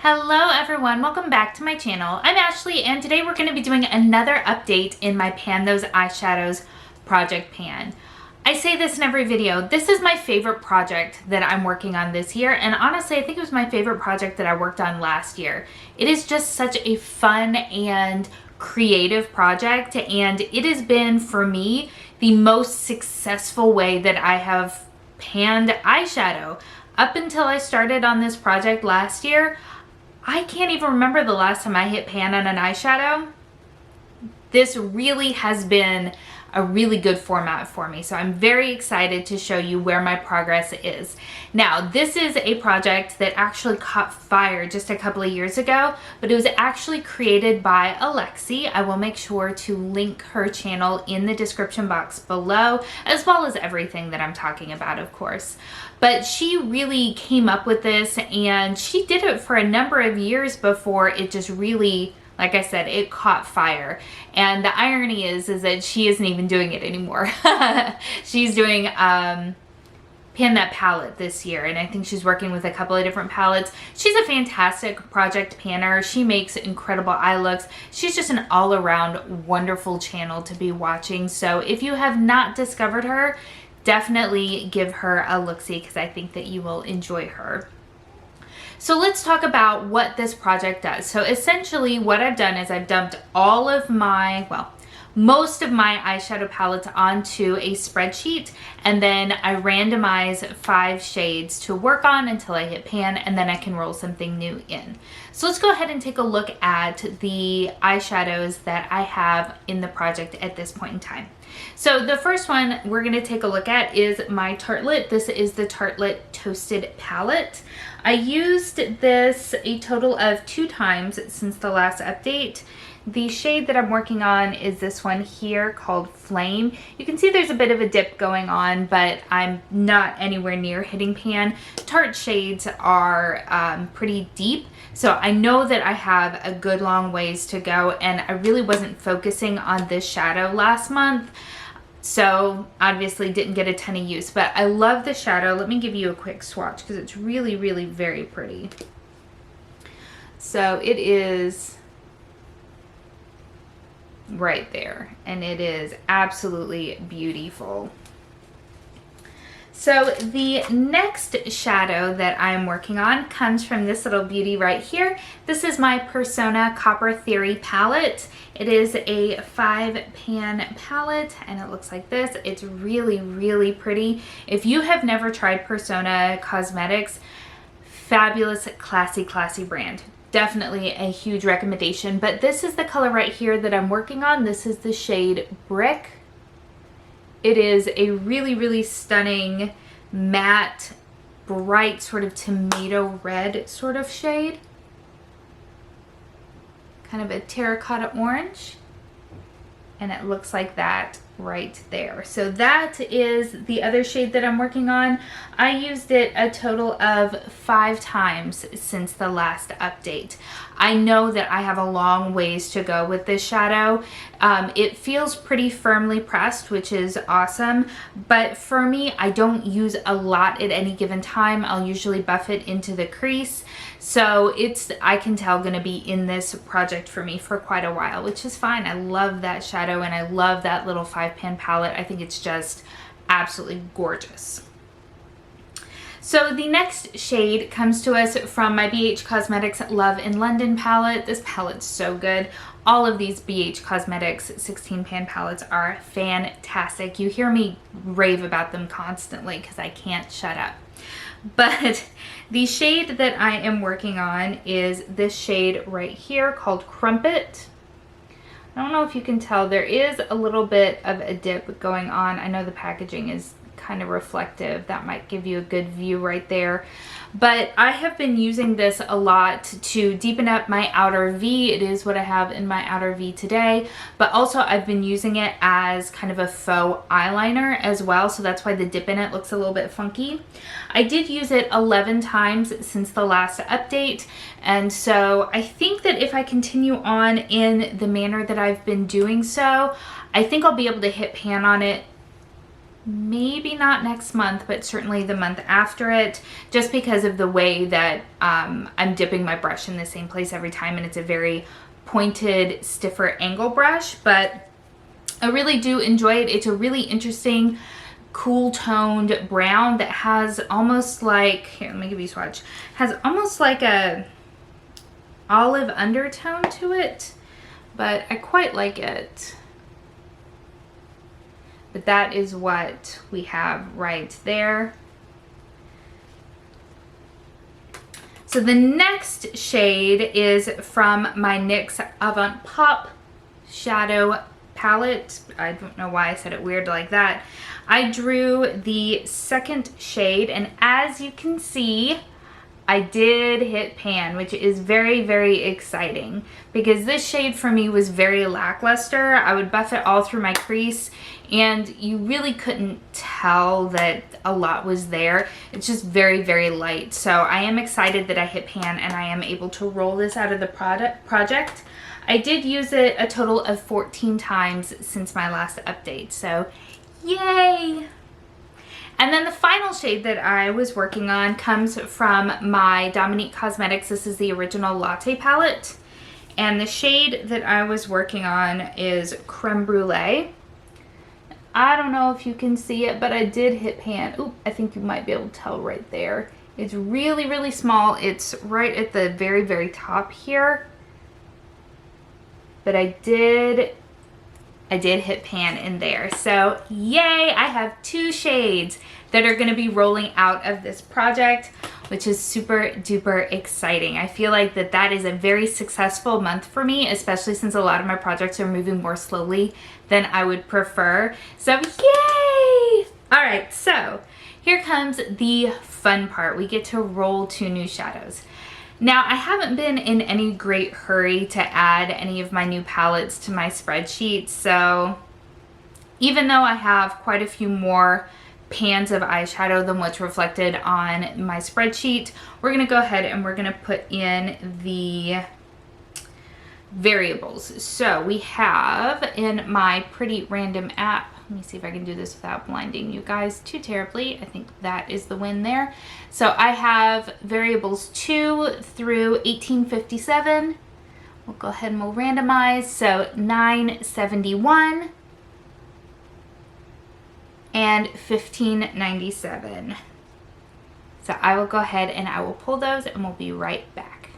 Hello everyone, welcome back to my channel. I'm Ashley and today we're going to be doing another update in my Pan Those Eyeshadows project pan. I say this in every video, this is my favorite project that I'm working on this year, and honestly I think it was my favorite project that I worked on last year. It is just such a fun and creative project, and it has been for me the most successful way that I have panned eyeshadow. Up until I started on this project last year, I can't even remember the last time I hit pan on an eyeshadow. This really has been a really good format for me, so I'm very excited to show you where my progress is. Now, this is a project that actually caught fire just a couple of years ago, but it was actually created by Alexy. I will make sure to link her channel in the description box below, as well as everything that I'm talking about, of course. But she really came up with this, and she did it for a number of years before it just really, like I said, it caught fire. And the irony is that she isn't even doing it anymore. She's doing Pan That Palette this year, and I think she's working with a couple of different palettes. She's a fantastic project panner. She makes incredible eye looks. She's just an all-around wonderful channel to be watching. So if you have not discovered her, definitely give her a look-see because I think that you will enjoy her. So let's talk about what this project does. So essentially what I've done is I've dumped all of my, well, most of my eyeshadow palettes onto a spreadsheet, and then I randomize 5 shades to work on until I hit pan, and then I can roll something new in. So let's go ahead and take a look at the eyeshadows that I have in the project at this point in time. So the first one we're going to take a look at is my Tartelette. This is the Tartelette Toasted Palette. I used this a total of 2 times since the last update. The shade that I'm working on is this one here called Flame. You can see there's a bit of a dip going on, but I'm not anywhere near hitting pan. Tarte shades are pretty deep, so I know that I have a good long ways to go, and I really wasn't focusing on this shadow last month, so obviously didn't get a ton of use. But I love the shadow. Let me give you a quick swatch because it's really, really very pretty. So it is right there, and it is absolutely beautiful. So the next shadow that I'm working on comes from this little beauty right here. This is my Persona Copper Theory palette. It is a 5-pan palette, and it looks like this. It's really, really pretty. If you have never tried Persona Cosmetics, fabulous, classy brand. Definitely a huge recommendation. But this is the color right here that I'm working on. This is the shade Brick. It is a really, really stunning matte, bright sort of tomato red sort of shade. Kind of a terracotta orange. And it looks like that right there. So that is the other shade that I'm working on. I used it a total of 5 times since the last update. I know that I have a long ways to go with this shadow. It feels pretty firmly pressed, which is awesome, but for me, I don't use a lot at any given time. I'll usually buff it into the crease. So it's, I can tell, gonna be in this project for me for quite a while, which is fine. I love that shadow, and I love that little 5-pan palette. I think it's just absolutely gorgeous. So the next shade comes to us from my BH Cosmetics Love in London palette. This palette's so good. All of these BH Cosmetics 16-pan palettes are fantastic. You hear me rave about them constantly because I can't shut up. But the shade that I am working on is this shade right here called Crumpet. I don't know if you can tell, there is a little bit of a dip going on. I know the packaging is kind of reflective. That might give you a good view right there. But I have been using this a lot to deepen up my outer V. It is what I have in my outer V today. But also I've been using it as kind of a faux eyeliner as well. So that's why the dip in it looks a little bit funky. I did use it 11 times since the last update. And so I think that if I continue on in the manner that I've been doing so, I think I'll be able to hit pan on it maybe not next month, but certainly the month after it, just because of the way that I'm dipping my brush in the same place every time, and it's a very pointed, stiffer angle brush, but I really do enjoy it. It's a really interesting, cool toned brown that has almost like, here, let me give you a swatch, has almost like a olive undertone to it, but I quite like it. But that is what we have right there. So the next shade is from my NYX Avant Pop Shadow Palette. I don't know why I said it weird like that. I drew the second shade, and as you can see, I did hit pan, which is very, very exciting because this shade for me was very lackluster. I would buff it all through my crease and you really couldn't tell that a lot was there. It's just very, very light. So I am excited that I hit pan and I am able to roll this out of the project. I did use it a total of 14 times since my last update, so yay! And then the final shade that I was working on comes from my Dominique Cosmetics. This is the original Latte palette. And the shade that I was working on is Creme Brulee. I don't know if you can see it, but I did hit pan. Oop, I think you might be able to tell right there. It's really, really small. It's right at the very, very top here. But I did hit pan in there. So yay, I have 2 shades that are going to be rolling out of this project, which is super duper exciting. I feel like that is a very successful month for me, especially since a lot of my projects are moving more slowly than I would prefer. So yay! All right, so here comes the fun part. We get to roll 2 new shadows. Now, I haven't been in any great hurry to add any of my new palettes to my spreadsheet, so even though I have quite a few more pans of eyeshadow than what's reflected on my spreadsheet, we're going to go ahead and we're going to put in the variables. So we have in my pretty random app, let me see if I can do this without blinding you guys too terribly. I think that is the win there. So I have variables 2 through 1857. We'll go ahead and we'll randomize. So 971 and 1597. So I will go ahead and I will pull those and we'll be right back.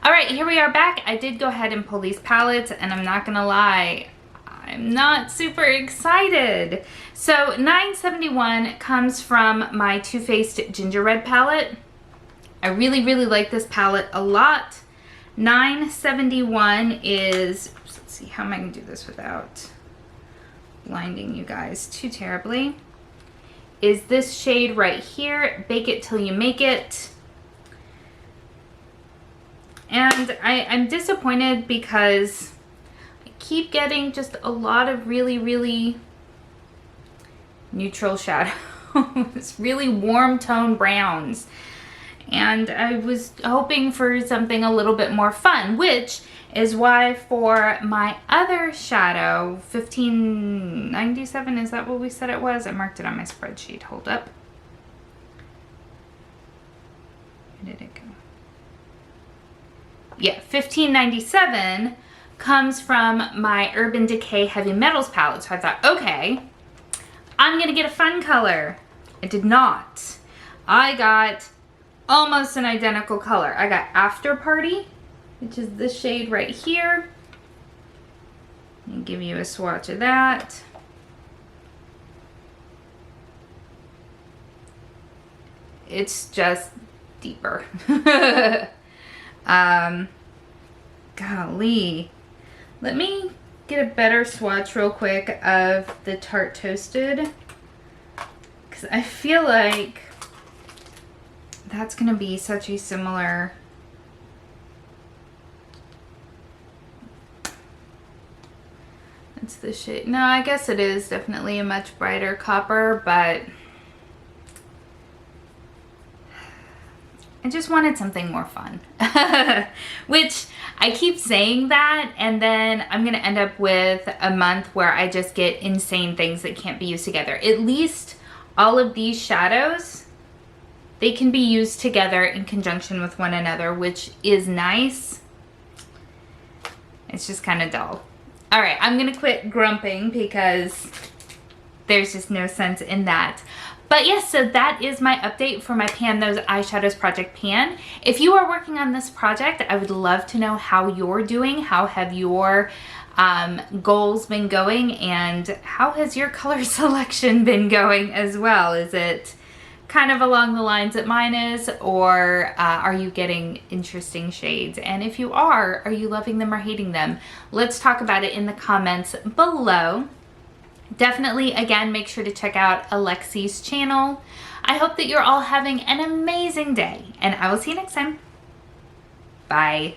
All right, here we are back. I did go ahead and pull these palettes and I'm not gonna lie, I'm not super excited. So 971 comes from my Too Faced Gingerbread palette. I really, really like this palette a lot. 971 is, let's see, how am I gonna do this without blinding you guys too terribly, is this shade right here, Bake It Till You Make It. And I'm disappointed because keep getting just a lot of really, really neutral shadows, really warm tone browns. And I was hoping for something a little bit more fun, which is why for my other shadow, 1597, is that what we said it was? I marked it on my spreadsheet. Hold up. Where did it go? Yeah, 1597 comes from my Urban Decay Heavymetals palette. So I thought, okay, I'm gonna get a fun color. I did not. I got almost an identical color. I got Afterparty, which is this shade right here. Let me give you a swatch of that. It's just deeper. Golly. Let me get a better swatch real quick of the Tarte Toasted, because I feel like that's going to be such a similar... It's the shade. No, I guess it is definitely a much brighter copper, but I just wanted something more fun. Which I keep saying that, and then I'm gonna end up with a month where I just get insane things that can't be used together. At least all of these shadows, they can be used together in conjunction with one another, which is nice. It's just kind of dull. All right, I'm gonna quit grumping because there's just no sense in that. But yes, so that is my update for my Pan Those Eyeshadows project pan. If you are working on this project, I would love to know how you're doing. How have your goals been going, and how has your color selection been going as well? Is it kind of along the lines that mine is, or are you getting interesting shades? And if you are you loving them or hating them? Let's talk about it in the comments below. Definitely, again, make sure to check out Alexy's channel. I hope that you're all having an amazing day, and I will see you next time. Bye.